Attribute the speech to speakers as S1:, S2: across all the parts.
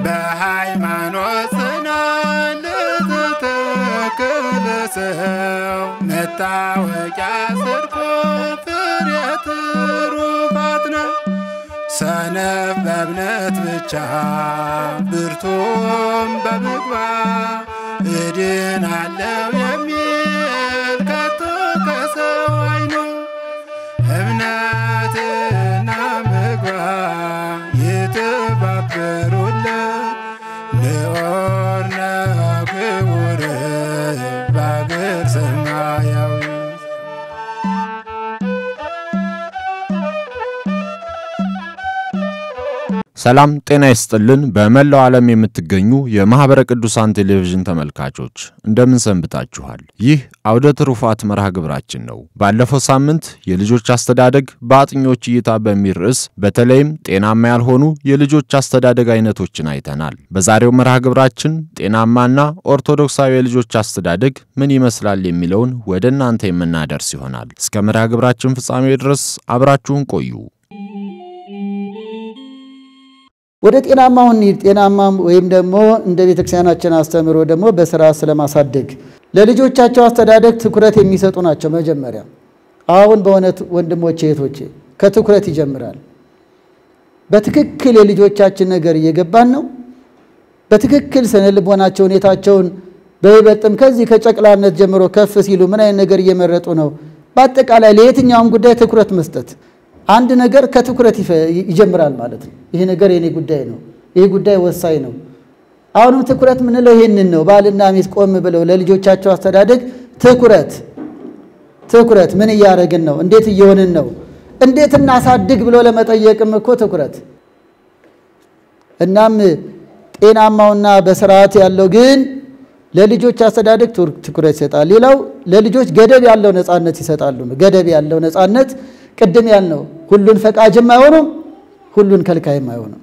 S1: በሃይማኖት ጽናት ለተተከለ ሰው መታወቂያ ጽድቁ ፍሬ ትሩፋት ነው። ሰነፍ በእምነት ብቻ ብርቱም በምግባር እድናለሁ የሚል ከቶ ከሰው አይኖር። እምነትና ምግባር የተባበሩለት ልዑል ነው ክቡር በአገር ሰማያዊ።
S2: ሰላም ጤና ይስጥልን። በመላው ዓለም የምትገኙ የማህበረ ቅዱሳን ቴሌቪዥን ተመልካቾች እንደምን ሰንብታችኋል? ይህ አውደ ትሩፋት መርሃ ግብራችን ነው። ባለፈው ሳምንት የልጆች አስተዳደግ በአጥኞች እይታ በሚል ርዕስ በተለይም ጤናማ ያልሆኑ የልጆች አስተዳደግ አይነቶችን አይተናል። በዛሬው መርሃ ግብራችን ጤናማና ኦርቶዶክሳዊ የልጆች አስተዳደግ ምን ይመስላል የሚለውን ወደ እናንተ የምናደርስ ይሆናል። እስከ መርሃ ግብራችን ፍጻሜ ድረስ አብራችሁን ቆዩ።
S3: ወደ ጤናማው እንሂድ። ጤናማም ወይም ደግሞ እንደ ቤተክርስቲያናችን አስተምሮ ደግሞ በስራ ስለማሳደግ ለልጆቻቸው አስተዳደግ ትኩረት የሚሰጡ ናቸው። መጀመሪያ አሁን በእውነት ወንድሞቼ እህቶቼ ከትኩረት ይጀምራል። በትክክል የልጆቻችን ነገር እየገባን ነው። በትክክል ስነልቦናቸው ሁኔታቸውን በይበልጥም ከዚህ ከጨቅላነት ጀምሮ ከፍ ሲሉ ምን አይነት ነገር እየመረጡ ነው። በአጠቃላይ ለየትኛውም ጉዳይ ትኩረት መስጠት አንድ ነገር ከትኩረት ይጀምራል ማለት ነው። ይሄ ነገር የኔ ጉዳይ ነው፣ ይሄ ጉዳይ ወሳኝ ነው። አሁንም ትኩረት ምን ነው? ይሄንን ነው። ባልና ሚስት ቆም ብለው ለልጆቻቸው አስተዳደግ ትኩረት ምን እያደረግን ነው? እንዴት እየሆንን ነው? እንዴት እናሳድግ ብሎ ለመጠየቅም እኮ ትኩረት። እናም ጤናማውና በስርዓት ያለው ግን ለልጆች አስተዳደግ ትኩረት ይሰጣል። ሌላው ለልጆች ገደብ ያለው ነፃነት ይሰጣሉ። ገደብ ያለው ነፃነት ቅድም ያልነው ሁሉን ፈቃጅም አይሆኑም፣ ሁሉን ከልካይም አይሆኑም።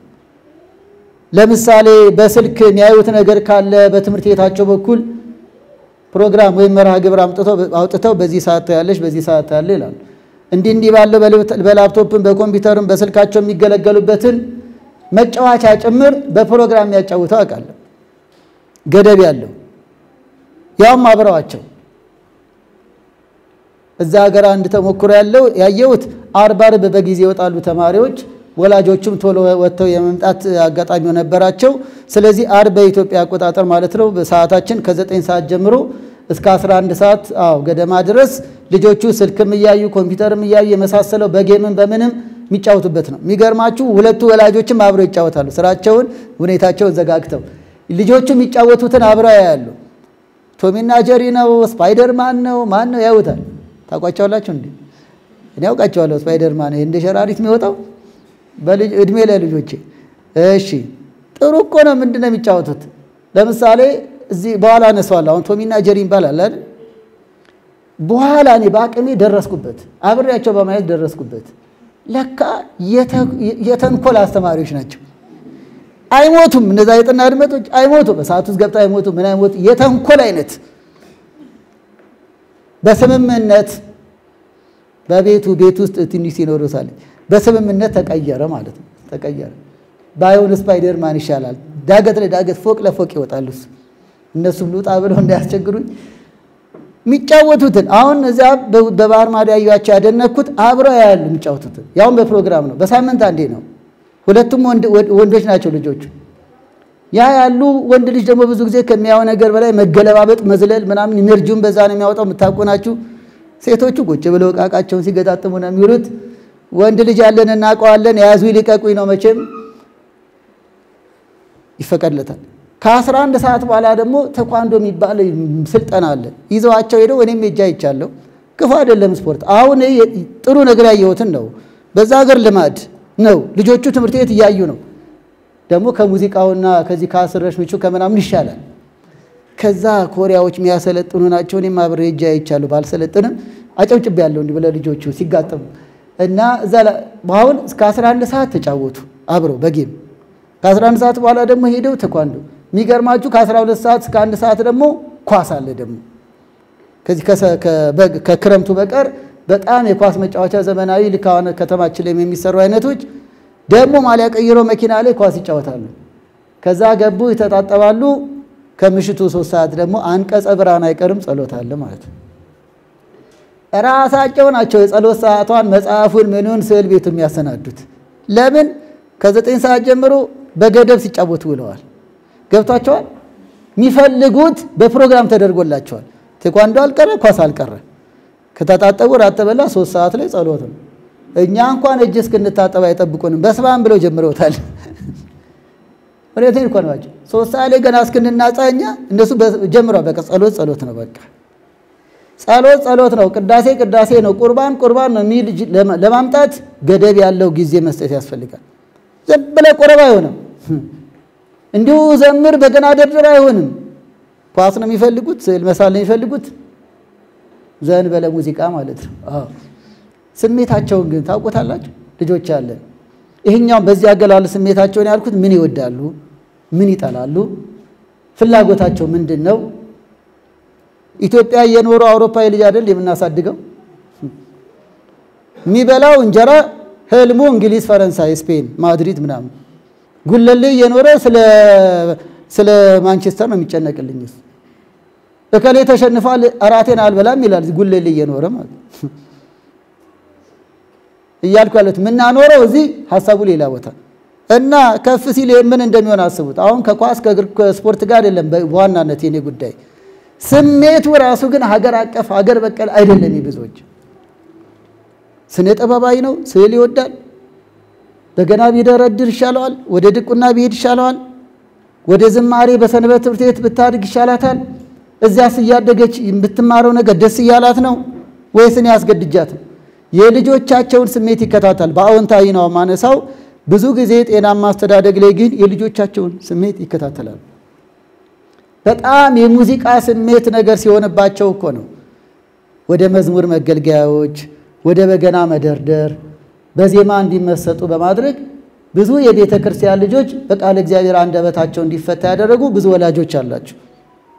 S3: ለምሳሌ በስልክ የሚያዩት ነገር ካለ በትምህርት ቤታቸው በኩል ፕሮግራም ወይም መርሃ ግብር አውጥተው በዚህ ሰዓት ያለሽ በዚህ ሰዓት ያለ ይላሉ። እንዲህ ባለው በላፕቶፕም በኮምፒውተርም በስልካቸው የሚገለገሉበትን መጫወቻ ጭምር በፕሮግራም ያጫውተው አውቃለሁ። ገደብ ያለው ያውም አብረዋቸው እዛ ሀገር አንድ ተሞክሮ ያየሁት አርብ በጊዜ ይወጣሉ ተማሪዎች። ወላጆቹም ቶሎ ወጥተው የመምጣት አጋጣሚው ነበራቸው። ስለዚህ አርብ በኢትዮጵያ አቆጣጠር ማለት ነው በሰዓታችን ከ9 ሰዓት ጀምሮ እስከ 11 ሰዓት ገደማ ድረስ ልጆቹ ስልክም እያዩ ኮምፒውተርም እያዩ የመሳሰለው በጌምም በምንም የሚጫወቱበት ነው። የሚገርማችሁ ሁለቱ ወላጆችም አብረው ይጫወታሉ። ስራቸውን ሁኔታቸውን ዘጋግተው ልጆቹ የሚጫወቱትን አብረው ያያሉ። ቶሚና ጀሪ ነው፣ ስፓይደርማን ነው፣ ማን ነው ያዩታል። ታቋጫውላችሁ እንዴ? እኔ አውቃቸዋለሁ። ስፓይደርማን እንደ ሸራሪት የሚወጣው እድሜ ለልጆቼ። እሺ ጥሩ እኮ ነው። ምንድነው የሚጫወቱት? ለምሳሌ እዚህ በኋላ ነሳዋል። አሁን ቶሚና ጀሪ ይባላል አይደል? በኋላ እኔ በአቅሜ ደረስኩበት፣ አብሬያቸው በማየት ደረስኩበት። ለካ የተንኮል አስተማሪዎች ናቸው። አይሞቱም። እነዛ የጥና ድመቶች አይሞቱም። በሰዓት ውስጥ ገብታ አይሞቱም። ምን አይሞቱ? የተንኮል አይነት በስምምነት በቤት ውስጥ ትንሽ ሲኖሩታል በስምምነት ተቀየረ ማለት ነው። ተቀየረ። ባይሆን ስፓይደርማን ይሻላል። ዳገት ለዳገት ፎቅ ለፎቅ ይወጣሉ። እነሱም ልውጣ ብለው እንዳያስቸግሩኝ የሚጫወቱትን አሁን እዚያ በባህር ማዶ ያዩዋቸው ያደነኩት አብረው ያያሉ የሚጫወቱትን። ያውም በፕሮግራም ነው። በሳምንት አንዴ ነው። ሁለቱም ወንዶች ናቸው ልጆቹ። ያሉ ወንድ ልጅ ደግሞ ብዙ ጊዜ ከሚያው ነገር በላይ መገለባበጥ መዝለል ምናምን ኢነርጂውን በዛ ነው የሚያወጣው። የምታቆናችሁ ሴቶቹ ቁጭ ብለው ቃቃቸውን ሲገጣጥሙ ነው የሚሉት። ወንድ ልጅ ያለን እናቀዋለን። ያዙ ይልቀቁኝ ነው መቼም ይፈቀድለታል። ከ11 ሰዓት በኋላ ደግሞ ተኳንዶ የሚባል ስልጠና አለ። ይዘዋቸው ሄደው እኔም ሄጄ አይቻለሁ። ክፉ አይደለም ስፖርት። አሁን ጥሩ ነገር ያየሁትን ነው። በዛ ሀገር ልማድ ነው። ልጆቹ ትምህርት ቤት እያዩ ነው። ደግሞ ከሙዚቃውና ከዚህ ከአስረሽ ምቹ ከመናምን ይሻላል። ከዛ ኮሪያዎች የሚያሰለጥኑ ናቸው። እኔም አብሬ ሄጄ አይቻለሁ። ባልሰለጥንም አጨብጭብ ያለው እንዲህ ብለ ልጆቹ ሲጋጠሙ እና እዛ አሁን እስከ 11 ሰዓት ተጫወቱ አብረው በጌም። ከ11 ሰዓት በኋላ ደግሞ ሄደው ተኳንዶ። የሚገርማችሁ ከ12 ሰዓት እስከ 1 ሰዓት ደግሞ ኳስ አለ። ደግሞ ከዚህ ከክረምቱ በቀር በጣም የኳስ መጫወቻ ዘመናዊ ልካውን ከተማችን ላይ የሚሰሩ አይነቶች ደግሞ ማሊያ ቀይሮ መኪና ላይ ኳስ ይጫወታሉ። ከዛ ገቡ ይተጣጠባሉ ከምሽቱ 3 ሰዓት ደግሞ አንቀጸ ብርሃን አይቀርም ጸሎት አለ ማለት ነው ራሳቸው ናቸው የጸሎት ሰዓቷን መጽሐፉን ምኑን ስዕል ቤቱ የሚያሰናዱት ለምን ከ9 ሰዓት ጀምሮ በገደብ ሲጫወቱ ውለዋል ገብቷቸዋል የሚፈልጉት በፕሮግራም ተደርጎላቸዋል ቴኳንዶ አልቀረ ኳስ አልቀረ ከተጣጣቡ ራት ተበላ 3 ሰዓት ላይ ጸሎት ነው እኛ እንኳን እጅ እስክንታጠብ አይጠብቁንም በስባም ብለው ጀምረውታል ወለቴን እንኳን ባጭ 3 ሰዓት ላይ ገና እስክንናጻኛ እነሱ ጀምረው በቃ ጸሎት ነው በቃ ጸሎት ነው ቅዳሴ ነው ቁርባን ነው ሚል ለማምጣት ገደብ ያለው ጊዜ መስጠት ያስፈልጋል ዘበለ ቆረባ አይሆንም እንዲሁ ዘምር በገና ደርደር አይሆንም ኳስ ነው የሚፈልጉት ስዕል መሳል ነው የሚፈልጉት ዘንበለ ሙዚቃ ማለት ነው ስሜታቸውን ግን ታውቁታላችሁ ልጆች አለን ይሄኛው በዚህ አገላል ስሜታቸውን ያልኩት ምን ይወዳሉ ምን ይጣላሉ ፍላጎታቸው ምንድነው ኢትዮጵያ የኖሩ አውሮፓዊ ልጅ አይደል የምናሳድገው የሚበላው እንጀራ ህልሙ እንግሊዝ ፈረንሳይ ስፔን ማድሪድ ምናምን ጉለሌ የኖረ ስለ ማንቸስተር ነው የሚጨነቅልኝስ እከሌ ተሸንፏል አራቴን አልበላም ይላል ጉለሌ የኖረ ማለት እያልኩ ያሉት ምናኖረው እዚህ ሐሳቡ ሌላ ቦታ እና ከፍ ሲል ምን እንደሚሆን አስቡት አሁን ከኳስ ከስፖርት ጋር አይደለም በዋናነት የኔ ጉዳይ ስሜቱ ራሱ ግን ሀገር አቀፍ ሀገር በቀል አይደለም ይብዞች ስነ ጥበባዊ ነው ስዕል ይወዳል በገና ቢደረድር ይሻላል ወደ ድቁና ቢሄድ ይሻላል ወደ ዝማሬ በሰንበት ትምህርት ቤት ብታድግ ይሻላታል እዚያስ ያደገች የምትማረው ነገር ደስ ይያላት ነው ወይስ እኔ ያስገድጃት የልጆቻቸውን ስሜት ይከታተል በአዎንታዊ ነው ማነሳው ብዙ ጊዜ ጤናማ አስተዳደግ ላይ ግን የልጆቻቸውን ስሜት ይከታተላል በጣም የሙዚቃ ስሜት ነገር ሲሆንባቸው እኮ ነው ወደ መዝሙር መገልገያዎች ወደ በገና መደርደር በዜማ እንዲመሰጡ በማድረግ ብዙ የቤተ ክርስቲያን ልጆች በቃል እግዚአብሔር አንደበታቸው እንዲፈታ ያደረጉ ብዙ ወላጆች አላችሁ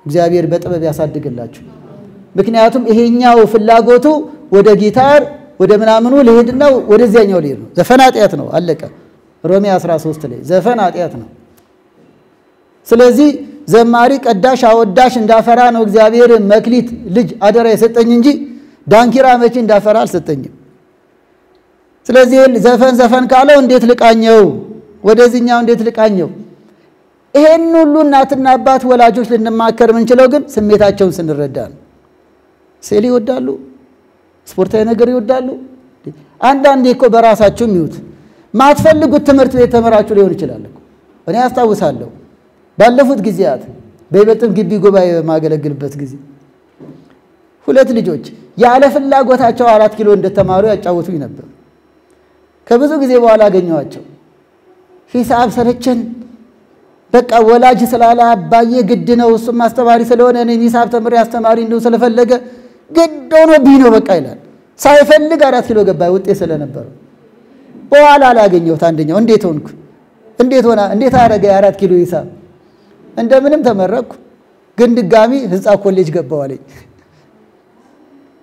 S3: እግዚአብሔር በጥበብ ያሳድግላችሁ ምክንያቱም ይሄኛው ፍላጎቱ ወደ ጊታር ወደ ምናምኑ ለሄድና ወደዚያኛው ሊሄድ ነው ዘፈን ኃጢአት ነው አለቀ ሮሜ 13 ላይ ዘፈን ኃጢአት ነው ስለዚህ ዘማሪ ቀዳሽ አወዳሽ እንዳፈራ ነው እግዚአብሔር መክሊት ልጅ አደራ የሰጠኝ እንጂ ዳንኪራ መቼ እንዳፈራ አልሰጠኝም ስለዚህ ዘፈን ካለው እንዴት ልቃኘው ወደዚህኛው እንዴት ልቃኘው ይሄን ሁሉ እናትና አባት ወላጆች ልንማከር ምንችለው ግን ስሜታቸውን ስንረዳ ነው ስዕል ይወዳሉ ስፖርታዊ ነገር ይወዳሉ አንዳንዴ እኮ በራሳቸው የሚውት ማትፈልጉት ትምህርት ቤት ተመራችሁ ሊሆን ይችላል እኮ እኔ አስታውሳለሁ ባለፉት ጊዜያት በይበልጥም ግቢ ጉባኤ ማገለግልበት ጊዜ ሁለት ልጆች ያለ ፍላጎታቸው 4 ኪሎ እንደተማሩ ያጫወቱኝ ነበር ከብዙ ጊዜ በኋላ አገኘዋቸው ሂሳብ ሰለቸን በቃ ወላጅ ስላላ አባዬ ግድ ነው እሱም አስተማሪ ስለሆነ እኔ ሂሳብ ተምሬ አስተማሪ እንደው ስለፈለገ ግድ ሆኖ ቢኖ በቃ ይላል ሳይፈልግ 4 ኪሎ ገባ ውጤት ስለነበር በኋላ አላገኘሁት አንደኛው እንዴት ሆነ እንዴት አረገ 4 ኪሎ ሂሳብ እንደምንም ተመረኩ ግን ድጋሚ ህንጻ ኮሌጅ ገባው አለኝ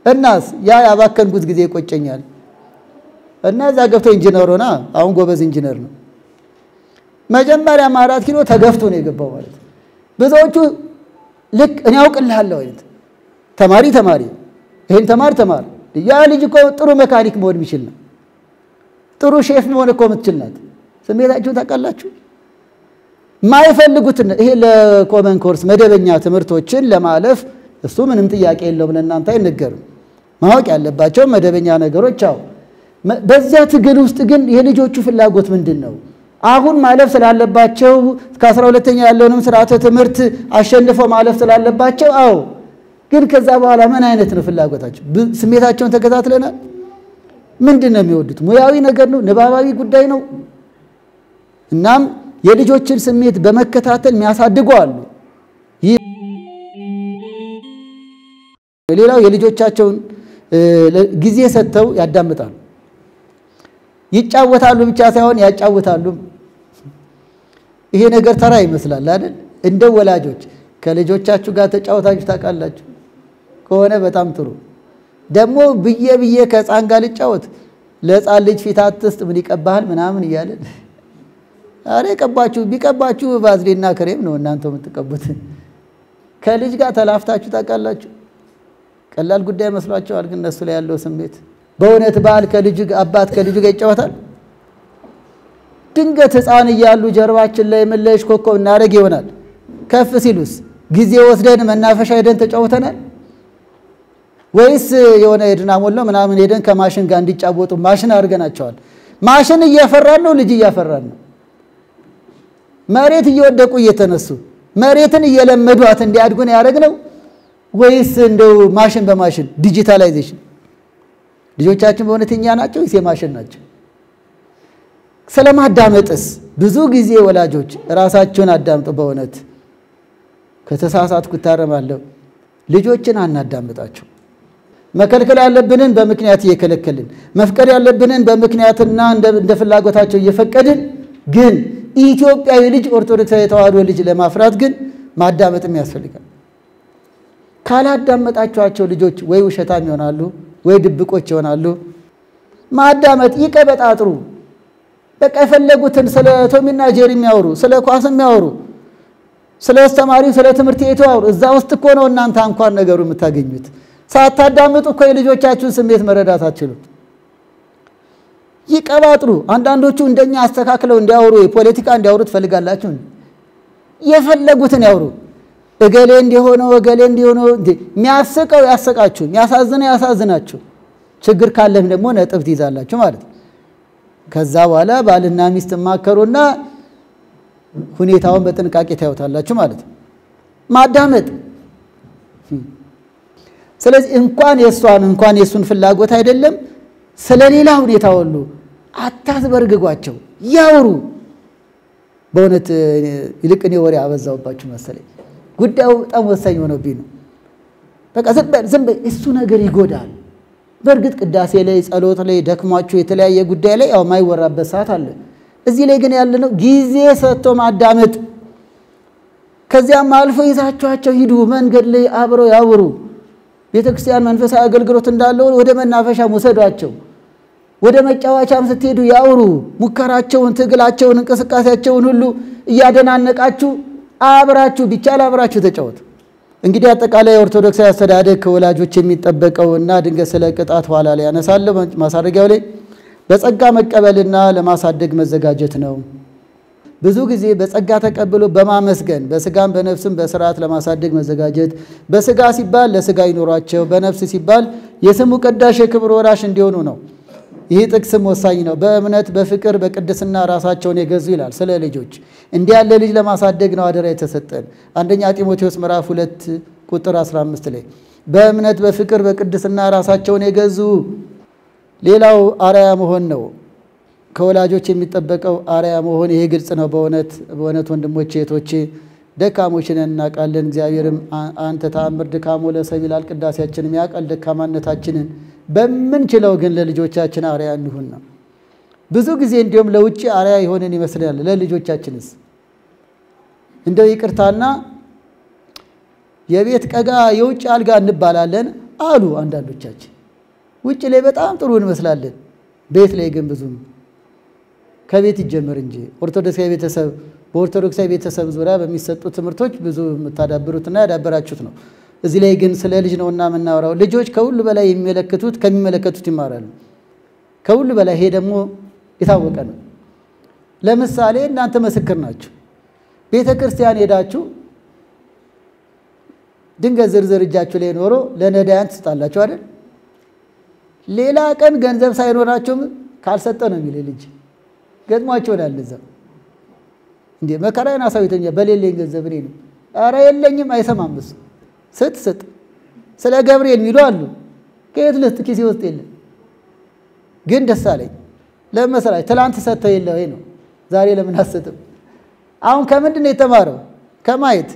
S3: እናስ ያባከንኩት ጊዜ ይቆጨኛል እና እዛ ገብቶ ኢንጂነር ሆና አሁን ጎበዝ ኢንጂነር ነው መጀመሪያ 4 ኪሎ ተገፍቶ ነው የገባው ማለት ብዙዎቹ ልክ እኔ አውቅልሃለሁ አይነት ተማሪ ይሄን ተማር ያ ልጅ እኮ ጥሩ መካኒክ መሆን የሚችል ነው ጥሩ ሼፍ መሆን እኮ የምትችልናት ስሜታችሁ ታውቃላችሁ ማይፈልጉት ይሄ ለኮመን ኮርስ መደበኛ ትምህርቶችን ለማለፍ እሱ ምንም ጥያቄ የለውም ለእናንተ አይነገርም ማወቅ ያለባቸው መደበኛ ነገሮች አው በዚያ ትግል ውስጥ ግን የልጆቹ ፍላጎት ምንድነው አሁን ማለፍ ስላለባቸው ከ12ኛ ያለውንም ስርዓተ ትምህርት አሸንፈው ማለፍ ስላለባቸው አው ግን ከዛ በኋላ ምን አይነት ነው ፍላጎታቸው ስሜታቸውን ተከታትለናል ምንድነው የሚወዱት ሙያዊ ነገር ነው ንባባዊ ጉዳይ ነው እናም የልጆችን ስሜት በመከታተል የሚያሳድጉ አሉ ሌላው የልጆቻቸውን ጊዜ ሰጥተው ያዳምጣሉ ይጫወታሉ ብቻ ሳይሆን ያጫውታሉ ይሄ ነገር ተራ ይመስላል አይደል እንደ ወላጆች ከልጆቻችሁ ጋር ተጫውታችሁ ታውቃላችሁ ከሆነ በጣም ጥሩ ደግሞ ብዬ ከጻን ጋር ልጫወት ለጻን ልጅ ፊት አትስጥ ምን ይቀባሃል ምናምን ይያለ አሬ ቀባችሁ ቢቀባችሁ ባዝሊና ክሬም ነው እናንተ የምትቀቡት። ከልጅ ጋር ተላፍታችሁ ታውቃላችሁ? ቀላል ጉዳይ መስሏቸዋል። ግን እነሱ ላይ ያለው ስሜት በእውነት ባል ከልጅ አባት ከልጅ ጋር ይጫወታል። ድንገት ሕፃን እያሉ ጀርባችን ላይ መለሽ ኮከብ እናረግ ይሆናል። ከፍ ሲሉስ ጊዜ ወስደን መናፈሻ ሄደን ተጫውተናል ወይስ የሆነ የድናሞል ነው ምናምን ሄደን ከማሽን ጋር እንዲጫወቱ ማሽን አድርገናቸዋል? ማሽን እያፈራን ነው፣ ልጅ እያፈራን ነው። መሬት እየወደቁ እየተነሱ መሬትን እየለመዷት እንዲያድጉን ያደረግነው ወይስ እንደው ማሽን በማሽን ዲጂታላይዜሽን? ልጆቻችን በእውነተኛ ናቸው ወይስ የማሽን ናቸው? ስለማዳመጥስ ብዙ ጊዜ ወላጆች ራሳቸውን አዳምጡ። በእውነት ከተሳሳትኩ እታረማለሁ። ልጆችን አናዳምጣቸው። መከልከል ያለብንን በምክንያት እየከለከልን መፍቀድ ያለብንን በምክንያትና እንደ ፍላጎታቸው እየፈቀድን ግን ኢትዮጵያዊ ልጅ ኦርቶዶክሳዊ ተዋህዶ ልጅ ለማፍራት ግን ማዳመጥም ያስፈልጋል። ካላዳመጣቸዋቸው ልጆች ወይ ውሸታም ይሆናሉ ወይ ድብቆች ይሆናሉ። ማዳመጥ ይቀበጣጥሩ። በቃ የፈለጉትን ስለ ቶሚና ጄሪ የሚያወሩ ስለ ኳስ የሚያወሩ ስለ አስተማሪው ስለ ትምህርት ቤቱ ያወሩ። እዛ ውስጥ እኮ ነው እናንተ እንኳን ነገሩ የምታገኙት። ሳታዳምጡ እኮ የልጆቻችሁን ስሜት መረዳት አትችሉም። ይቀባጥሩ። አንዳንዶቹ እንደኛ አስተካክለው እንዲያወሩ የፖለቲካ እንዲያወሩ ትፈልጋላችሁ። የፈለጉትን ያወሩ። እገሌ እንዲሆነው እገሌ እንዲሆነው የሚያስቀው ያስቃችሁ፣ የሚያሳዝነው ያሳዝናችሁ። ችግር ካለም ደግሞ ነጥብ ትይዛላችሁ ማለት ነው። ከዛ በኋላ ባልና ሚስት ማከሩና ሁኔታውን በጥንቃቄ ታዩታላችሁ ማለት ነው። ማዳመጥ። ስለዚህ እንኳን የሱን ፍላጎት አይደለም ስለሌላ ሁኔታ ሁሉ አታስበርግጓቸው፣ ያውሩ። በእውነት ይልቅ እኔ ወሬ አበዛውባችሁ መሰለኝ። ጉዳዩ በጣም ወሳኝ ሆኖብኝ ነው። በቃ ዝም በል እሱ ነገር ይጎዳል። በእርግጥ ቅዳሴ ላይ ጸሎት ላይ ደክሟችሁ የተለያየ ጉዳይ ላይ ያው ማይወራበት ሰዓት አለ። እዚህ ላይ ግን ያለነው ጊዜ ሰጥቶ ማዳመጥ። ከዚያም አልፎ ይዛችኋቸው ሂዱ። መንገድ ላይ አብረው ያወሩ። ቤተክርስቲያን መንፈሳዊ አገልግሎት እንዳለው ወደ መናፈሻ ወሰዷቸው። ወደ መጫወቻም ስትሄዱ ያወሩ። ሙከራቸውን፣ ትግላቸውን፣ እንቅስቃሴያቸውን ሁሉ እያደናነቃችሁ አብራችሁ ቢቻል አብራችሁ ተጫወቱ። እንግዲህ አጠቃላይ ኦርቶዶክሳዊ አስተዳደግ ከወላጆች የሚጠበቀውና ድንገት ስለ ቅጣት ኋላ ላይ ያነሳለሁ ማሳረጊያው ላይ በጸጋ መቀበልና ለማሳደግ መዘጋጀት ነው። ብዙ ጊዜ በጸጋ ተቀብሎ በማመስገን በስጋም በነፍስም በስርዓት ለማሳደግ መዘጋጀት። በስጋ ሲባል ለስጋ ይኖራቸው፣ በነፍስ ሲባል የስሙ ቀዳሽ የክብር ወራሽ እንዲሆኑ ነው። ይህ ጥቅስም ወሳኝ ነው። በእምነት በፍቅር በቅድስና ራሳቸውን የገዙ ይላል ስለ ልጆች። እንዲህ ያለ ልጅ ለማሳደግ ነው አደራ የተሰጠን። አንደኛ ጢሞቴዎስ ምዕራፍ 2 ቁጥር 15 ላይ በእምነት በፍቅር በቅድስና ራሳቸውን የገዙ። ሌላው አርአያ መሆን ነው። ከወላጆች የሚጠበቀው አርአያ መሆን። ይሄ ግልጽ ነው። በእውነት ወንድሞቼ እህቶቼ ደካሞች ነን እናውቃለን። እግዚአብሔርም አንተ ተአምር ድካሞ ለሰብ ይላል። ቅዳሴያችንም ያውቃል ደካማነታችንን። በምንችለው ግን ለልጆቻችን አርአያ እንሁን ነው። ብዙ ጊዜ እንዲሁም ለውጭ አርአያ ይሆነን ይመስላል። ለልጆቻችንስ እንደው ይቅርታና የቤት ቀጋ የውጭ አልጋ እንባላለን አሉ አንዳንዶቻችን። ውጭ ላይ በጣም ጥሩ እንመስላለን፣ ቤት ላይ ግን ብዙም ከቤት ይጀምር እንጂ ኦርቶዶክሳዊ ቤተሰብ በኦርቶዶክሳዊ ቤተሰብ ዙሪያ በሚሰጡ ትምህርቶች ብዙ የምታዳብሩትና ያዳበራችሁት ነው። እዚህ ላይ ግን ስለ ልጅ ነውና የምናወራው። ልጆች ከሁሉ በላይ ከሚመለከቱት ይማራሉ። ከሁሉ በላይ ይሄ ደግሞ የታወቀ ነው። ለምሳሌ እናንተ ምስክር ናችሁ። ቤተ ክርስቲያን ሄዳችሁ ድንገት ዝርዝር እጃችሁ ላይ ኖሮ ለነዳያን ትሰጣላችሁ አይደል? ሌላ ቀን ገንዘብ ሳይኖራችሁ ካልሰጠ ነው የሚል ልጅ ገጥሟቸው ያለዛ እንዴ መከራዬን አሳይቶኛ በሌለኝ ገንዘብ እኔ ነው። ኧረ የለኝም አይሰማም። እሱ ስትሰጥ ስለ ገብርኤል የሚሉ አሉ። ከየት ልስጥ ኪሴ ውስጥ የለም። ግን ደስ አለኝ። ለምን መሰላችሁ? ትላንት ሰጥተው የለ ወይ ነው። ዛሬ ለምን አትሰጥም? አሁን ከምንድን ነው የተማረው? ከማየት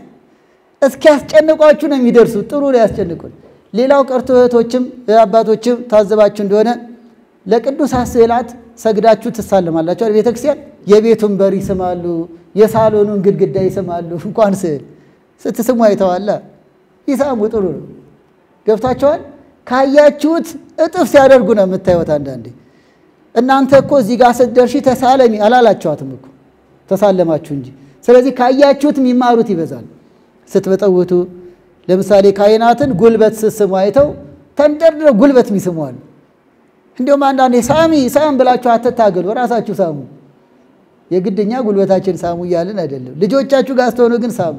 S3: እስኪያስጨንቋችሁ ነው የሚደርሱ። ጥሩ ላይ ያስጨንቁን። ሌላው ቀርቶ እህቶችም አባቶችም ታዘባችሁ እንደሆነ ለቅዱሳት ስዕላት ሰግዳችሁ ትሳለማላችሁ። ቤተክርስቲያን የቤቱን በር ይስማሉ፣ የሳሎኑን ግድግዳ ይስማሉ። እንኳን ስዕል ስትስሙ አይተዋላ። ይሳሙ። ጥሩ ነው። ገብታችኋል? ካያችሁት እጥፍ ሲያደርጉ ነው የምታዩት። አንዳንዴ እናንተ እኮ እዚህ ጋር ስትደርሺ ተሳለሚ አላላችኋትም እኮ ተሳለማችሁ እንጂ። ስለዚህ ካያችሁት የሚማሩት ይበዛል። ስትበጠውቱ ለምሳሌ ካህናትን ጉልበት ስስሙ አይተው ተንደርድረው ጉልበት የሚስሙዋል። እንዲሁም አንዳንዴ ሳሚ ብላችሁ አትታገሉ፣ ራሳችሁ ሳሙ። የግድኛ ጉልበታችን ሳሙ እያልን አይደለም። ልጆቻችሁ ጋር ስትሆኑ ግን ሳሙ።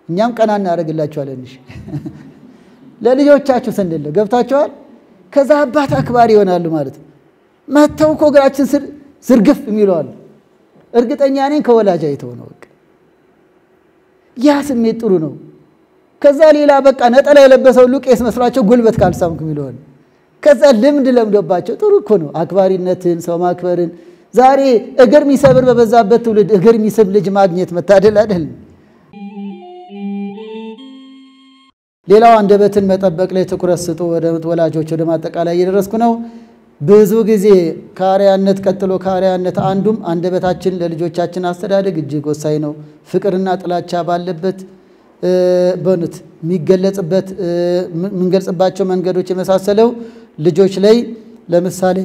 S3: እኛም ቀና እናደርግላችኋለን። እሺ ለልጆቻችሁ ስንል ገብታችኋል። ከዛ አባት አክባሪ ይሆናሉ ማለት ነው። መተው እኮ እግራችን ስር ዝርግፍ የሚለዋል። እርግጠኛ ነኝ ከወላጅ አይተው ነው። በቃ ያ ስሜት ጥሩ ነው። ከዛ ሌላ በቃ ነጠላ የለበሰው ቄስ መስሏቸው ጉልበት ካልሳምክ የሚለዋል። ከዛ ልምድ ለምዶባቸው ጥሩ እኮ ነው አክባሪነትን፣ ሰው ማክበርን። ዛሬ እግር የሚሰብር በበዛበት ትውልድ እግር የሚስብ ልጅ ማግኘት መታደል አይደል? ሌላው አንደበትን መጠበቅ ላይ ትኩረት ስጡ። ወደ ወላጆች ወደ ማጠቃላይ እየደረስኩ ነው። ብዙ ጊዜ ከአርአያነት ቀጥሎ ከአርአያነት አንዱም አንደበታችን ለልጆቻችን አስተዳደግ እጅግ ወሳኝ ነው። ፍቅርና ጥላቻ ባለበት በእውነት የሚገለጽበት የምንገልጽባቸው መንገዶች የመሳሰለው ልጆች ላይ ለምሳሌ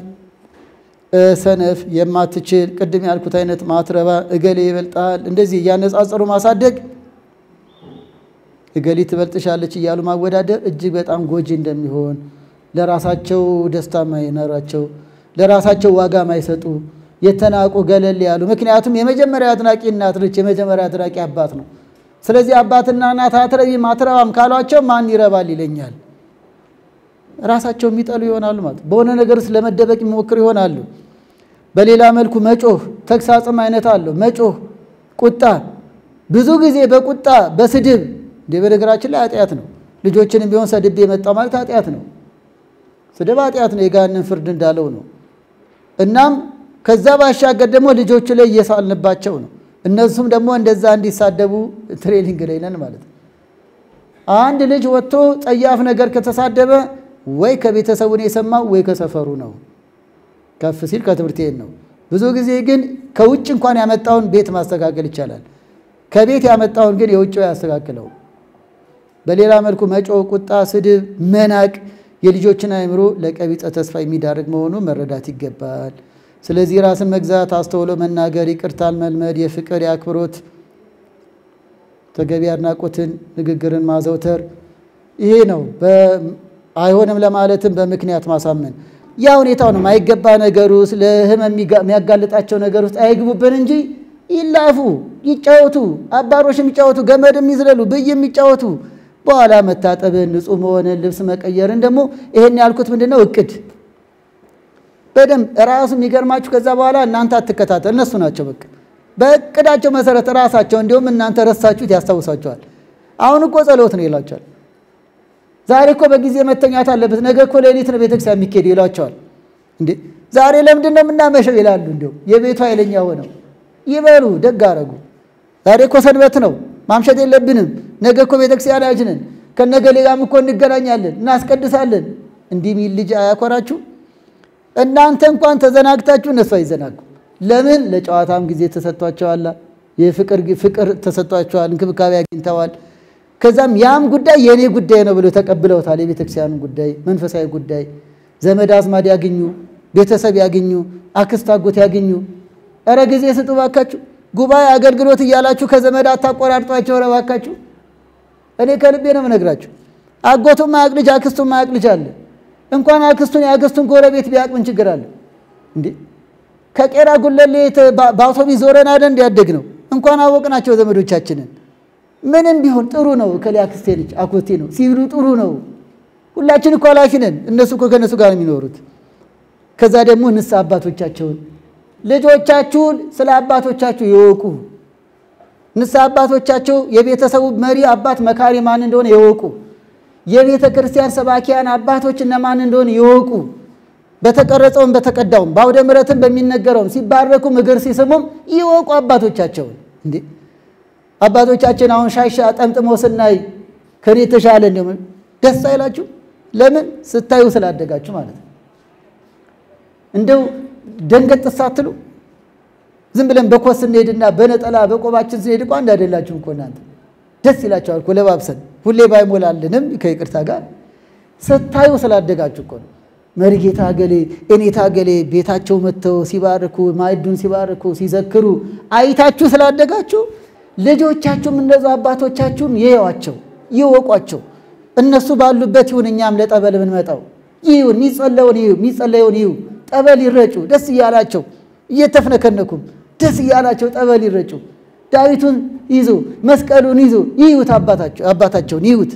S3: ሰነፍ፣ የማትችል፣ ቅድም ያልኩት አይነት ማትረባ፣ እገሌ ይበልጣል እንደዚህ እያነጻጸሩ ማሳደግ፣ እገሌ ትበልጥሻለች እያሉ ማወዳደር እጅግ በጣም ጎጂ እንደሚሆን፣ ለራሳቸው ደስታ ማይኖራቸው፣ ለራሳቸው ዋጋ ማይሰጡ፣ የተናቁ ገለል ያሉ። ምክንያቱም የመጀመሪያ አድናቂ እናት ነች፣ የመጀመሪያ አድናቂ አባት ነው። ስለዚህ አባትና እናት አትረቢም አትረባም ካሏቸው ማን ይረባል ይለኛል። ራሳቸው የሚጠሉ ይሆናሉ ማለት በሆነ ነገር ውስጥ ለመደበቅ የሚሞክሩ ይሆናሉ። በሌላ መልኩ መጮህ ተግሳጽም አይነት አለው። መጮህ፣ ቁጣ፣ ብዙ ጊዜ በቁጣ በስድብ በነገራችን ላይ ኃጢአት ነው። ልጆችንም ቢሆን ሰድቤ የመጣው ማለት ኃጢአት ነው። ስድብ ኃጢአት ነው፣ የገሃነም ፍርድ እንዳለው ነው። እናም ከዛ ባሻገር ደግሞ ልጆቹ ላይ እየሳልንባቸው ነው። እነሱም ደግሞ እንደዛ እንዲሳደቡ ትሬኒንግ ላይ ነን ማለት ነው። አንድ ልጅ ወጥቶ ጸያፍ ነገር ከተሳደበ ወይ ከቤተሰቡ ነው የሰማው ወይ ከሰፈሩ ነው፣ ከፍ ሲል ከትምህርት ቤት ነው። ብዙ ጊዜ ግን ከውጭ እንኳን ያመጣውን ቤት ማስተካከል ይቻላል። ከቤት ያመጣውን ግን የውጭው ያስተካክለው። በሌላ መልኩ መጮህ፣ ቁጣ፣ ስድብ፣ መናቅ የልጆችን አእምሮ ለቀቢጸ ተስፋ የሚዳርግ መሆኑ መረዳት ይገባል። ስለዚህ ራስን መግዛት፣ አስተውሎ መናገር፣ ይቅርታን መልመድ፣ የፍቅር የአክብሮት ተገቢ አድናቆትን ንግግርን ማዘውተር ይሄ ነው። አይሆንም ለማለትም በምክንያት ማሳመን። ያ ሁኔታው ነው። ማይገባ ነገር ውስጥ ለህመም የሚያጋልጣቸው ነገር ውስጥ አይግቡብን እንጂ ይላፉ፣ ይጫወቱ፣ አባሮሽም ይጫወቱ፣ ገመድም ይዝለሉ፣ ብይም ይጫወቱ። በኋላ መታጠብን፣ ንጹህ መሆንን፣ ልብስ መቀየርን ደግሞ ይሄን ያልኩት ምንድነው እቅድ በደንብ ራሱ የሚገርማችሁ ከዛ በኋላ እናንተ አትከታተሉ፣ እነሱ ናቸው በቃ በእቅዳቸው መሰረት ራሳቸው እንዲሁም እናንተ ረሳችሁት ያስታውሳቸዋል። አሁን እኮ ጸሎት ነው ይላቸዋል። ዛሬ እኮ በጊዜ መተኛት አለበት፣ ነገ እኮ ሌሊት ነው ቤተክርስቲያን የሚኬድ ይላቸዋል። እንዴ ዛሬ ለምንድን ነው የምናመሸው ይላሉ። እንዲሁም የቤቱ ኃይለኛ ሆነው ይበሉ፣ ደግ አረጉ። ዛሬ እኮ ሰንበት ነው ማምሸት የለብንም፣ ነገ እኮ ቤተክርስቲያን ያጅነን፣ ከነገ ሌላም እኮ እንገናኛለን፣ እናስቀድሳለን። እንዲህ ሚል ልጅ አያኮራችሁ? እናንተ እንኳን ተዘናግታችሁ እነሱ አይዘናጉ። ለምን? ለጨዋታም ጊዜ ተሰጥቷቸዋል፣ ፍቅር ተሰጥቷቸዋል፣ እንክብካቤ አግኝተዋል። ከዛም ያም ጉዳይ የኔ ጉዳይ ነው ብሎ ተቀብለውታል። የቤተክርስቲያኑ ጉዳይ፣ መንፈሳዊ ጉዳይ፣ ዘመድ አዝማድ ያገኙ፣ ቤተሰብ ያገኙ፣ አክስት አጎት ያገኙ። ኧረ ጊዜ ስጡ ባካችሁ። ጉባኤ አገልግሎት እያላችሁ ከዘመድ አታቆራርጧቸው ኧረ ባካችሁ። እኔ ከልቤ ነው የምነግራችሁ። አጎቱም ማያቅ ልጅ አክስቱም ማያቅ ልጅ አለ። እንኳን አክስቱን ያክስቱን ጎረቤት ቢያቅ ምን ችግር አለ እንዴ? ከቄራ ጉለሌ በአውቶቡስ ዞረን አይደል እንዲያደግ ነው። እንኳን አወቅናቸው ዘመዶቻችንን። ምንም ቢሆን ጥሩ ነው። ከሊያ አክስቴ ልጅ አጎቴ ነው ሲሉ ጥሩ ነው። ሁላችን እኮ ኃላፊ ነን። እነሱ እኮ ከነሱ ጋር የሚኖሩት። ከዛ ደግሞ ንስሐ አባቶቻቸውን ልጆቻችሁን ስለ አባቶቻችሁ ይወቁ። ንስሐ አባቶቻቸው የቤተሰቡ መሪ አባት መካሪ ማን እንደሆነ ይወቁ። የቤተ ክርስቲያን ሰባኪያን አባቶች እነማን እንደሆነ ይወቁ። በተቀረጸውም በተቀዳውም በአውደ ምሕረትም በሚነገረውም ሲባረኩ እግር ሲስሙም ይወቁ አባቶቻቸውን። እንዴ አባቶቻችን አሁን ሻሻ ጠምጥመው ስናይ ከኔ ተሻለ እንደም ደስ አይላችሁ? ለምን? ስታዩ ስላደጋችሁ ማለት ነው። እንደው ደንገጥ ሳትሉ ዝም ብለን በኮስ እንሄድና በነጠላ በቆባችን ስንሄድ እንኳን እንዳደላችሁ እኮ እናንተ ደስ ይላችኋል እኮ ለባብሰን ሁሌ ባይሞላልንም ከይቅርታ ጋር ስታዩ ስላደጋችሁ እኮ ነው። መሪጌታ ገሌ እኔታ ገሌ ቤታቸው መተው ሲባርኩ ማዕዱን ሲባርኩ ሲዘክሩ አይታችሁ ስላደጋችሁ ልጆቻችሁም እንደዛ አባቶቻችሁም ይየዋቸው ይወቋቸው። እነሱ ባሉበት ይሁን እኛም ለጠበል ብንመጣው ይሁን የሚጸለየውን ይሁ ጠበል ይረጩ ደስ ይያላቸው እየተፍነከነኩም ደስ ይያላቸው ጠበል ይረጩ። ዳዊቱን ይዙ መስቀሉን ይዙ ይዩት አባታቸውን ይዩት።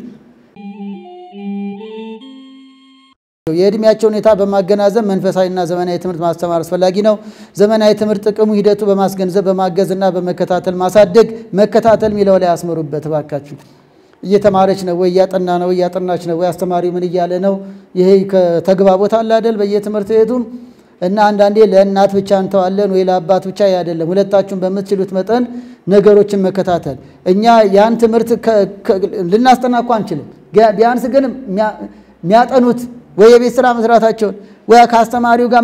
S3: የእድሜያቸው ሁኔታ በማገናዘብ መንፈሳዊና ዘመናዊ ትምህርት ማስተማር አስፈላጊ ነው። ዘመናዊ ትምህርት ጥቅሙ ሂደቱ በማስገንዘብ በማገዝና በመከታተል ማሳደግ። መከታተል ሚለው ላይ አስመሩበት ባካችሁ። እየተማረች ነው ወይ ያጠና ነው ያጠናች ነው ወይ አስተማሪው ምን ይያለ ነው? ይሄ ከተግባቦት አለ አይደል? በየትምህርት ቤቱም እና አንዳንዴ ለእናት ብቻ እንተዋለን ወይ ለአባት ብቻ አይደለም። ሁለታችሁም በምትችሉት መጠን ነገሮችን መከታተል። እኛ ያን ትምህርት ልናስጠናኳ አንችልም። ቢያንስ ግን የሚያጠኑት ወይ የቤት ስራ መስራታቸውን ወይ ከአስተማሪው ጋር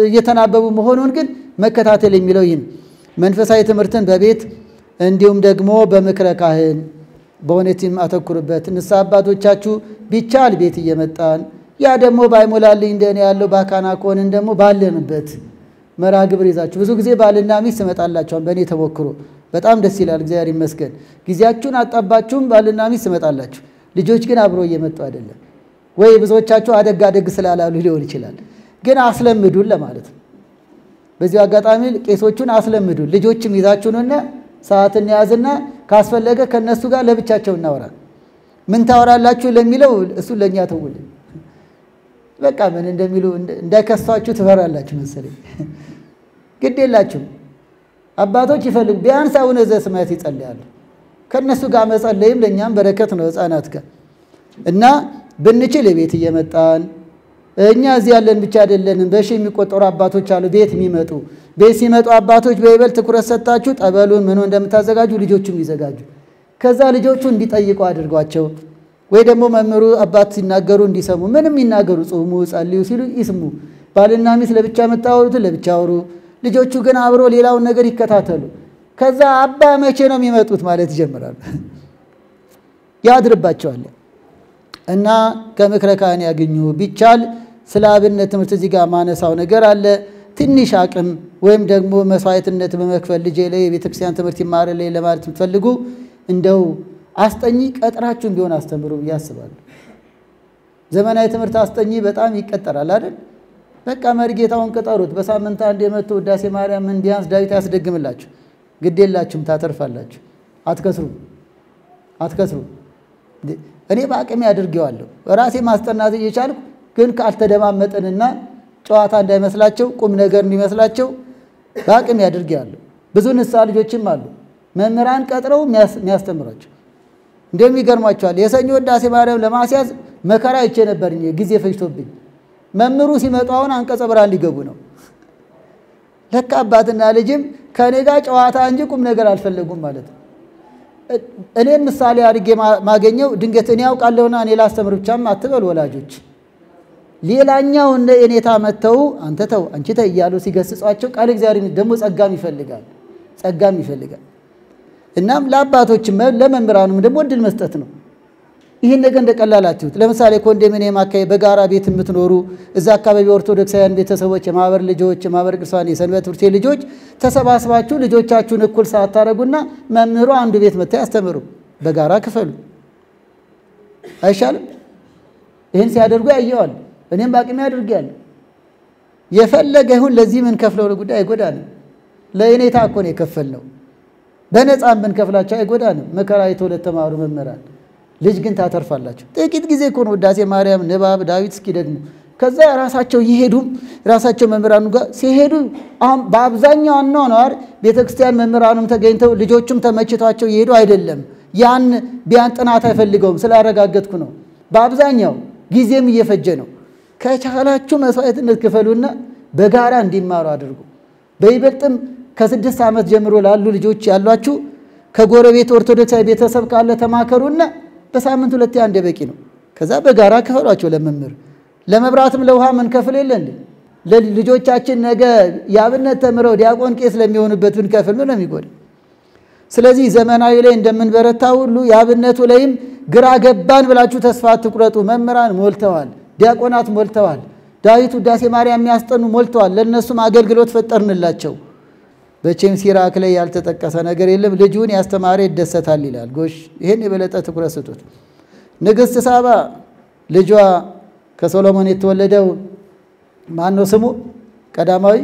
S3: እየተናበቡ መሆኑን ግን መከታተል የሚለው ይህን መንፈሳዊ ትምህርትን በቤት እንዲሁም ደግሞ በምክረ ካህን በእውነትም አተኩሩበት። ንስሐ አባቶቻችሁ ቢቻል ቤት እየመጣን ያ ደግሞ ባይሞላልኝ እንደኔ ያለው ባካና ከሆነን ደግሞ ባለንበት መርሃ ግብር ይዛችሁ ብዙ ጊዜ ባልና ሚስት ይመጣላችኋል። በእኔ ተሞክሮ በጣም ደስ ይላል። እግዚአብሔር ይመስገን። ጊዜያችሁን አጣባችሁም ባልና ሚስት ይመጣላችሁ። ልጆች ግን አብሮ እየመጡ አይደለም ወይ ብዙዎቻችሁ አደግ ስላላሉ ሊሆን ይችላል። ግን አስለምዱን ለማለት ነው። በዚህ አጋጣሚ ቄሶቹን አስለምዱን። ልጆችም ይዛችሁንና ሰዓትን ያዝና ካስፈለገ ከነሱ ጋር ለብቻቸው እናወራ። ምን ታወራላችሁ ለሚለው እሱ ለኛ ተውልን። በቃ ምን እንደሚሉ እንዳይከሳችሁ ትፈራላችሁ መሰለኝ። ግድ የላችሁ አባቶች ይፈልጉ ቢያንስ አቡነ ዘበሰማያት ይጸልያሉ። ከነሱ ጋር መጸለይም ለኛም በረከት ነው ሕፃናት ጋር እና ብንችል ቤት እየመጣን እኛ እዚህ ያለን ብቻ አይደለንም። በሺ የሚቆጠሩ አባቶች አሉ ቤት የሚመጡ። ቤት ሲመጡ አባቶች በይበልጥ ትኩረት ሰጣችሁ ጠበሉን ምን እንደምታዘጋጁ ልጆቹም ይዘጋጁ። ከዛ ልጆቹ እንዲጠይቁ አድርጓቸው። ወይ ደግሞ መምህሩ አባት ሲናገሩ እንዲሰሙ ምንም ይናገሩ ጾሙ ጸልዩ ሲሉ ይስሙ። ባልና ሚስት ለብቻ መታወሩት ለብቻ አውሩ። ልጆቹ ግን አብሮ ሌላውን ነገር ይከታተሉ። ከዛ አባ መቼ ነው የሚመጡት ማለት ይጀምራሉ። ያድርባቸዋል እና ከምክረ ካህን ያገኙ። ቢቻል ስለ አብነት ትምህርት እዚህ ጋር ማነሳው ነገር አለ። ትንሽ አቅም ወይም ደግሞ መስዋዕትነት በመክፈል ልጄ ላይ የቤተክርስቲያን ትምህርት ይማርልኝ ለማለት የምትፈልጉ እንደው አስጠኝ ቀጥራችሁን ቢሆን አስተምሩ ብዬ አስባለሁ። ዘመናዊ ትምህርት አስጠኝ በጣም ይቀጠራል አይደል? በቃ መሪጌታውን ቅጠሩት። በሳምንት አንድ የመጡ ውዳሴ ማርያምን ቢያንስ ዳዊት ያስደግምላችሁ። ግድ የላችሁም ታተርፋላችሁ። አትከስሩ። እኔ በአቅሜ አድርጌዋለሁ። ራሴ ማስጠናት እየቻልኩ ግን ካልተደማመጥንና ጨዋታ እንዳይመስላቸው ቁም ነገር እንዲመስላቸው በአቅሜ አድርጌዋለሁ። ብዙ ንስሐ ልጆችም አሉ መምህራን ቀጥረው የሚያስተምሯቸው። እንደሚገርማቸዋል የሰኞ ውዳሴ ማርያም ለማስያዝ መከራ ይቼ ነበርኝ ጊዜ ፈጅቶብኝ። መምህሩ ሲመጡ አሁን አንቀጸ ብርሃን ሊገቡ ነው። ለካ አባትና ልጅም ከኔ ጋር ጨዋታ እንጂ ቁም ነገር አልፈለጉም ማለት ነው። እኔን ምሳሌ አድርጌ ማገኘው ድንገት እኔ ያውቃለሁና እኔ ላስተምር ብቻም አትበል ወላጆች። ሌላኛው እንደ እኔታ መተው አንተ ተው አንቺ ተይ እያሉ ሲገስጿቸው ቃል እግዚአብሔር ደግሞ ጸጋም ይፈልጋል። እናም ለአባቶችም ለመምህራኑም ደግሞ እድል መስጠት ነው። ይህን ነገር እንደቀላል አትዩት። ለምሳሌ ኮንዶሚኒየም አካባቢ በጋራ ቤት የምትኖሩ እዛ አካባቢ ኦርቶዶክሳውያን ቤተሰቦች የማህበር ልጆች የማህበር ቅዱሳን የሰንበት ትምህርት ቤት ልጆች ተሰባስባችሁ ልጆቻችሁን እኩል ሰዓት ታደርጉና መምህሩ አንዱ ቤት መጥተው ያስተምሩ። በጋራ ክፈሉ አይሻልም? ይህን ሲያደርጉ ያየዋል። እኔም ባቅሜ አድርጌያለሁ። የፈለገ ይሁን ለዚህ ምን ከፍለው ጉዳይ አይጎዳንም። ለእኔታ እኮ ነው የከፈልነው። በነፃም ብንከፍላቸው አይጎዳንም። መከራ የተወለተማሩ መምህራን ልጅ ግን ታተርፋላችሁ። ጥቂት ጊዜ እኮ ነው ውዳሴ ማርያም ንባብ ዳዊት እስኪ ደግሞ ከዛ ራሳቸው ይሄዱም ራሳቸው መምህራኑ ጋር ሲሄዱ አሁን በአብዛኛው አኗኗር ቤተክርስቲያን መምህራኑም ተገኝተው ልጆቹም ተመችቷቸው ይሄዱ አይደለም። ያን ቢያን ጥናት አይፈልገውም ስላረጋገጥኩ ነው። በአብዛኛው ጊዜም እየፈጀ ነው። ከቻላችሁ መስዋዕትነት ክፈሉና በጋራ እንዲማሩ አድርጉ። በይበልጥም ከ6 ዓመት ጀምሮ ላሉ ልጆች ያሏችሁ ከጎረቤት ኦርቶዶክሳዊ ቤተሰብ ካለ ተማከሩና በሳምንት 2 አንድ በቂ ነው። ከዛ በጋራ ክፈሏቸው ለመምህር ለመብራትም ለውሃ ምን ከፍል የለ እንዴ? ለልጆቻችን ነገ ያብነት ተምረው ዲያቆን ቄስ ለሚሆኑበት ብንከፍል ምን ነው የሚጎዳ? ስለዚህ ዘመናዊ ላይ እንደምንበረታ ሁሉ ያብነቱ ላይም ግራ ገባን ብላችሁ ተስፋ አትቁረጡ። መምህራን ሞልተዋል፣ ዲያቆናት ሞልተዋል። ዳዊት ውዳሴ ማርያም የሚያስጠኑ ሞልተዋል። ለነሱም አገልግሎት ፈጠርንላቸው። በቼም ሲራክ ላይ ያልተጠቀሰ ነገር የለም። ልጁን ያስተማረ ይደሰታል ይላል። ጎሽ ይሄን የበለጠ ትኩረት ስጡት። ንግሥት ሳባ ልጇ ከሶሎሞን የተወለደው ማን ነው ስሙ? ቀዳማዊ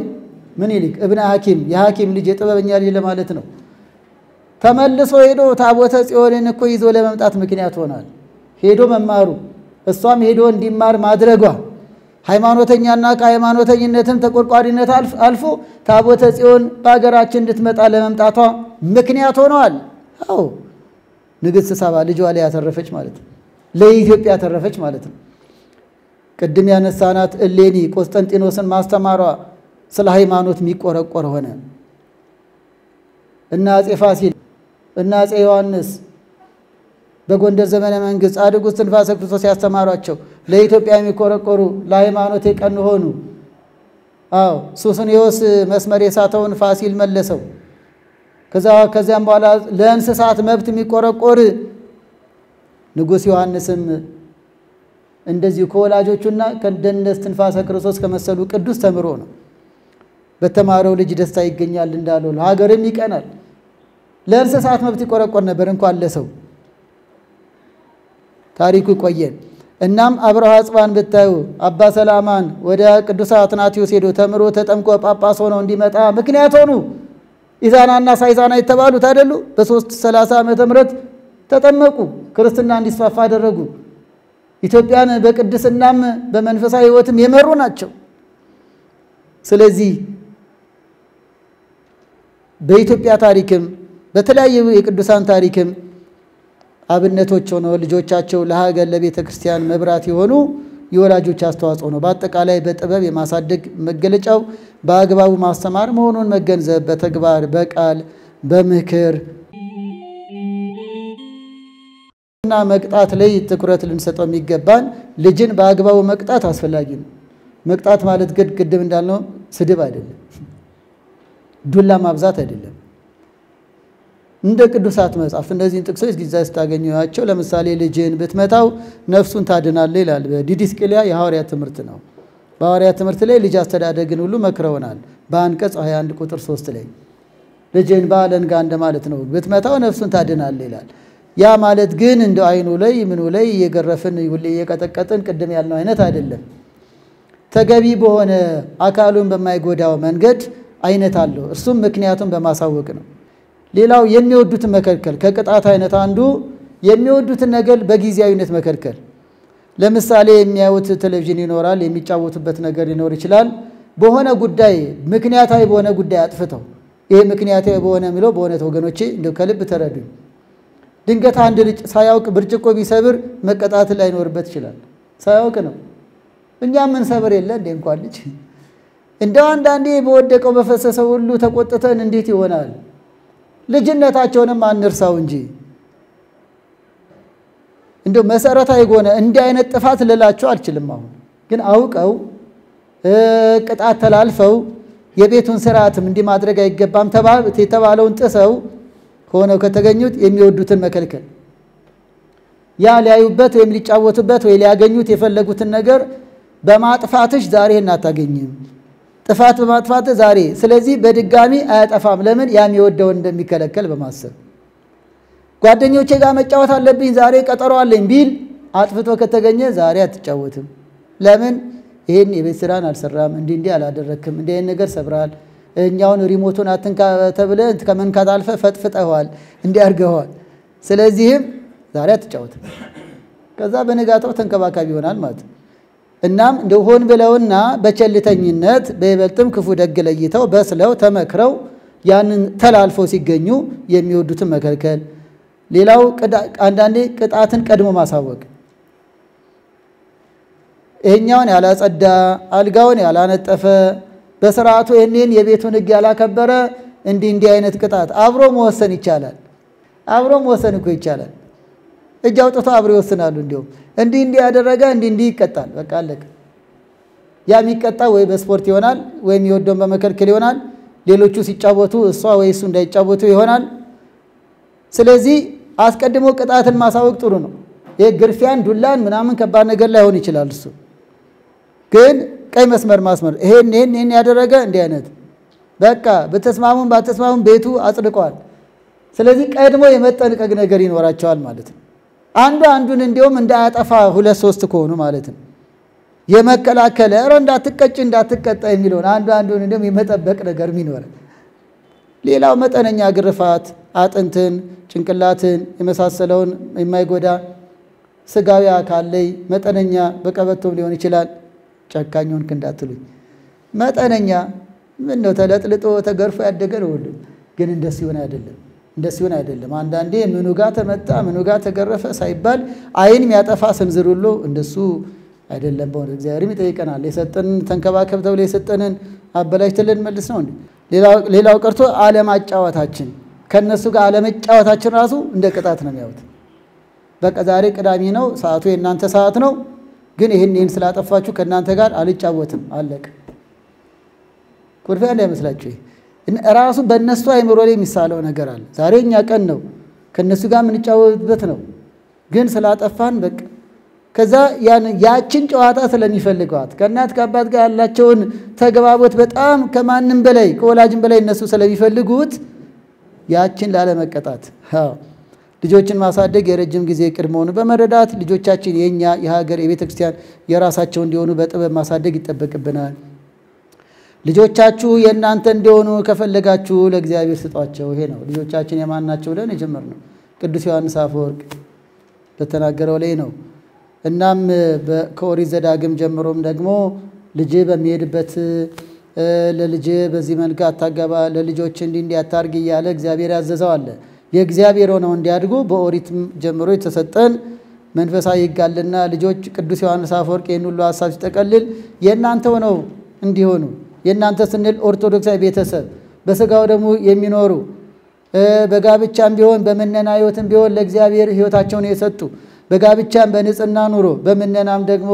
S3: ምኒልክ እብነ ሐኪም፣ የሐኪም ልጅ የጥበበኛ ልጅ ለማለት ነው። ተመልሶ ሄዶ ታቦተ ጽዮንን እኮ ይዞ ለመምጣት ምክንያት ሆኗል። ሄዶ መማሩ እሷም ሄዶ እንዲማር ማድረጓ ሃይማኖተኛና ከሃይማኖተኝነትም ተቆርቋሪነት አልፎ ታቦተ ጽዮን በአገራችን እንድትመጣ ለመምጣቷ ምክንያት ሆነዋል። አዎ ንግሥት ሳባ ልጇ ላይ ያተረፈች ማለት ነው። ለኢትዮጵያ ያተረፈች ማለት ነው። ቅድም ያነሳናት እሌኒ ቆስጠንጢኖስን ማስተማሯ ስለ ሃይማኖት የሚቆረቆር ሆነ። እና አፄ ፋሲል እና አፄ ዮሐንስ በጎንደር ዘመነ መንግስት ጻድቁ እስትንፋሰ ክርስቶስ ያስተማሯቸው ለኢትዮጵያ የሚቆረቆሩ ለሃይማኖት የቀኑ ሆኑ። አዎ ሱስንዮስ መስመር የሳተውን ፋሲል መለሰው። ከዚያም በኋላ ለእንስሳት መብት የሚቆረቆር ንጉሥ ዮሐንስም እንደዚሁ ከወላጆቹና ከእንደነ እስትንፋሰ ክርስቶስ ከመሰሉ ቅዱስ ተምሮ ነው። በተማረው ልጅ ደስታ ይገኛል እንዳለው ለሀገርም ይቀናል። ለእንስሳት መብት ይቆረቆር ነበር እንኳን ለሰው። ታሪኩ ይቆየን። እናም አብርሃ አጽባን ብታዩ አባ ሰላማን ወደ ቅዱስ አትናቴዎስ ሄዶ ተምሮ ተጠምቆ ጳጳስ ሆነው እንዲመጣ ምክንያት ሆኑ። ኢዛናና ሳይዛና የተባሉት አይደሉ? በ330 ዓመተ ምህረት ተጠመቁ፣ ክርስትና እንዲስፋፋ አደረጉ። ኢትዮጵያን በቅድስናም በመንፈሳዊ ሕይወትም የመሩ ናቸው። ስለዚህ በኢትዮጵያ ታሪክም በተለያዩ የቅዱሳን ታሪክም አብነቶች ሆነው ልጆቻቸው ለሀገር ለቤተ ክርስቲያን መብራት የሆኑ የወላጆች አስተዋጽኦ ነው። በአጠቃላይ በጥበብ የማሳደግ መገለጫው በአግባቡ ማስተማር መሆኑን መገንዘብ፣ በተግባር በቃል በምክር እና መቅጣት ላይ ትኩረት ልንሰጠው የሚገባን ልጅን በአግባቡ መቅጣት አስፈላጊ ነው። መቅጣት ማለት ግን ቅድም እንዳልነው ስድብ አይደለም፣ ዱላ ማብዛት አይደለም። እንደ ቅዱሳት መጻሕፍት እነዚህን ጥቅሶች ጊዜ ስታገኙዋቸው ለምሳሌ ልጅን ብትመታው ነፍሱን ታድናለህ ይላል። በዲድስቅልያ የሐዋርያት ትምህርት ነው። በሐዋርያት ትምህርት ላይ ልጅ አስተዳደግን ሁሉ መክረውናል። በአንቀጽ 21 ቁጥር 3 ላይ ልጅን በአለንጋ እንደማለት ነው። ብትመታው ነፍሱን ታድናለህ ይላል። ያ ማለት ግን እንደ አይኑ ላይ ምኑ ላይ እየገረፍን ሁሌ እየቀጠቀጥን ቅድም ያልነው አይነት አይደለም። ተገቢ በሆነ አካሉን በማይጎዳው መንገድ አይነት አለው። እርሱም ምክንያቱን በማሳወቅ ነው። ሌላው የሚወዱትን መከልከል። ከቅጣት አይነት አንዱ የሚወዱትን ነገር በጊዜያዊነት መከልከል። ለምሳሌ የሚያዩት ቴሌቪዥን ይኖራል፣ የሚጫወቱበት ነገር ሊኖር ይችላል። በሆነ ጉዳይ ምክንያታዊ በሆነ ጉዳይ አጥፍተው ይሄ ምክንያታዊ በሆነ የሚለው በእውነት ወገኖቼ እንደው ከልብ ተረዱኝ። ድንገት አንድ ልጅ ሳያውቅ ብርጭቆ ቢሰብር መቀጣት ላይኖርበት ይችላል። ሳያውቅ ነው። እኛ ምን ሰብር የለ እንደ እንኳን ልጅ እንደው አንዳንዴ በወደቀው በፈሰሰው ሁሉ ተቆጥተን እንዴት ይሆናል? ልጅነታቸውንም አንርሳው እንጂ እንደው መሰረታዊ ሆነ እንዲህ አይነት ጥፋት ልላቸው አልችልም። አሁን ግን አውቀው ቅጣት ተላልፈው የቤቱን ስርዓትም እንዲህ ማድረግ አይገባም የተባለውን ጥሰው ሆነው ከተገኙት የሚወዱትን መከልከል። ያ ሊያዩበት ወይም ሊጫወቱበት ወይ ሊያገኙት የፈለጉትን ነገር በማጥፋትሽ ዛሬ እናታገኝም፣ ጥፋት በማጥፋት ዛሬ ስለዚህ በድጋሚ አያጠፋም። ለምን? ያም የወደውን እንደሚከለከል በማሰብ ጓደኞቼ ጋር መጫወት አለብኝ ዛሬ ቀጠሮ አለኝ ቢል አጥፍቶ ከተገኘ ዛሬ አትጫወትም። ለምን? ይሄን የቤት ስራን አልሰራም፣ እንዲህ አላደረክም፣ እንዲህ አይነት ነገር ሰብራል፣ እኛውን ሪሞቱን አትንካ ተብለ ከመንካት አልፈ ፈጥፍጠዋል፣ እንዲህ አድርገዋል። ስለዚህም ዛሬ አትጫወትም። ከዛ በነጋታው ተንከባካቢ ይሆናል ማለት ነው። እናም እንደው ሆን ብለውና በቸልተኝነት በይበልጥም ክፉ ደግ ለይተው በስለው ተመክረው ያንን ተላልፈው ሲገኙ የሚወዱትን መከልከል። ሌላው አንዳንዴ ቅጣትን ቀድሞ ማሳወቅ። ይሄኛውን ያላጸዳ፣ አልጋውን ያላነጠፈ፣ በስርዓቱ እኔን የቤቱን ሕግ ያላከበረ እንዲህ አይነት ቅጣት አብሮ መወሰን ይቻላል። አብሮ መወሰን እኮ ይቻላል። እጅ አውጥተው አብሮ ይወስናሉ። እንዲሁም እንዲህ ያደረገ እንዲህ ይቀጣል። በቃ አለቀ። ያ የሚቀጣ ወይ በስፖርት ይሆናል ወይ የሚወደውን በመከልከል ይሆናል። ሌሎቹ ሲጫወቱ እሷ ወይ እሱ እንዳይጫወቱ ይሆናል። ስለዚህ አስቀድሞ ቅጣትን ማሳወቅ ጥሩ ነው። ይሄ ግርፊያን፣ ዱላን ምናምን ከባድ ነገር ላይሆን ይችላል። እሱ ግን ቀይ መስመር ማስመር ይሄን ያደረገ እንዲህ አይነት በቃ በተስማሙም ባተስማሙም ቤቱ አጽድቋል። ስለዚህ ቀድሞ የመጠንቀቅ ነገር ይኖራቸዋል ማለት ነው። አንዱን እንዲያውም እንዳያጠፋ 2-3 ከሆኑ ማለት ነው የመከላከለ እንዳትቀጣ የሚለውን አንዱን እንዲያውም የመጠበቅ ነገር ይኖራል። ሌላው መጠነኛ ግርፋት አጥንትን ጭንቅላትን የመሳሰለውን የማይጎዳ ስጋዊ አካል ላይ መጠነኛ በቀበቶም ሊሆን ይችላል። ጨካኙን እንዳትሉኝ መጠነኛ ምን ነው ተለጥልጦ ተገርፎ ያደገ ነው ሁሉ ግን እንደሱ አይደለም። አንዳንዴ ምኑ ጋር ተመጣ ምኑ ጋር ተገረፈ ሳይባል አይን የሚያጠፋ ስንዝር ሁሉ እንደሱ አይደለም። በእውነት እግዚአብሔርም ይጠይቀናል። የሰጠንን ተንከባከብ ተብሎ የሰጠንን አበላሽተልን መልስ ነው እንዴ? ሌላው ቀርቶ አለማጫወታችን ከነሱ ጋር አለመጫወታችን ራሱ እንደ ቅጣት ነው የሚያዩት። በቃ ዛሬ ቅዳሜ ነው ሰዓቱ የእናንተ ሰዓት ነው፣ ግን ይሄን ስላጠፋችሁ ከእናንተ ጋር አልጫወትም አለቀ። ኩርፊያ እንዳይመስላችሁ ራሱ በእነሱ አይምሮ ላይ የሚሳለው ነገር አለ። ዛሬ እኛ ቀን ነው ከነሱ ጋር የምንጫወትበት ነው፣ ግን ስላጠፋን በቃ ከዛ ያችን ጨዋታ ስለሚፈልጓት ከእናት ከአባት ጋር ያላቸውን ተግባቦት በጣም ከማንም በላይ ከወላጅም በላይ እነሱ ስለሚፈልጉት ያችን ላለመቀጣት ልጆችን ማሳደግ የረጅም ጊዜ ቅድ መሆኑን በመረዳት ልጆቻችን የኛ የሀገር የቤተክርስቲያን የራሳቸው እንዲሆኑ በጥበብ ማሳደግ ይጠበቅብናል። ልጆቻችሁ የእናንተ እንዲሆኑ ከፈለጋችሁ ለእግዚአብሔር ስጧቸው። ይሄ ነው ልጆቻችን የማናቸው ብለን የጀመርነው ቅዱስ ዮሐንስ አፈወርቅ በተናገረው ላይ ነው። እናም ከኦሪት ዘዳግም ጀምሮም ደግሞ ልጅ በሚሄድበት ለልጅ በዚህ መልኩ አታገባ ለልጆች እንዲህ አታርግ እያለ እግዚአብሔር ያዘዘው አለ። የእግዚአብሔር ሆነው እንዲያድጉ በኦሪትም ጀምሮ የተሰጠን መንፈሳዊ ይጋልና ልጆች ቅዱስ ዮሐንስ አፈወርቅ ይህን ሁሉ ሐሳብ ሲጠቀልል የእናንተ ሆነው እንዲሆኑ የእናንተ ስንል ኦርቶዶክሳዊ ቤተሰብ በስጋው ደግሞ የሚኖሩ በጋብቻም ቢሆን በመነና ሕይወትም ቢሆን ለእግዚአብሔር ሕይወታቸውን የሰጡ በጋብቻም በንጽህና ኑሮ በመነናም ደግሞ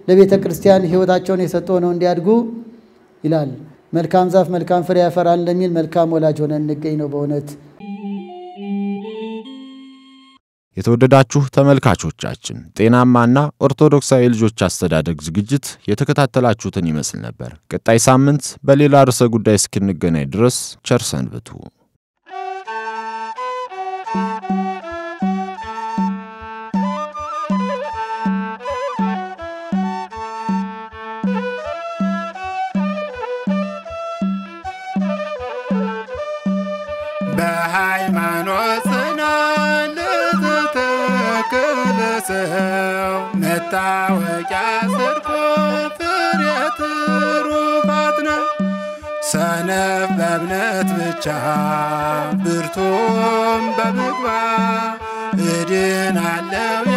S3: ለቤተ ክርስቲያን ሕይወታቸውን የሰጡ ሆነው እንዲያድጉ ይላል። መልካም ዛፍ መልካም ፍሬ ያፈራል እንደሚል መልካም ወላጅ ሆነን እንገኝ ነው በእውነት።
S2: የተወደዳችሁ ተመልካቾቻችን ጤናማና ኦርቶዶክሳዊ ልጆች አስተዳደግ ዝግጅት የተከታተላችሁትን ይመስል ነበር። ቀጣይ ሳምንት በሌላ ርዕሰ ጉዳይ እስክንገናኝ ድረስ ቸር ሰንብቱ።
S1: በሃይማኖት ጽናት ለተተከለ ሰው መታወቂያ ጽድቅ ፍሬ ትሩፋት ነው። ሰነፍ በእምነት ብቻ ብርቱም በምግባር እድናለሁ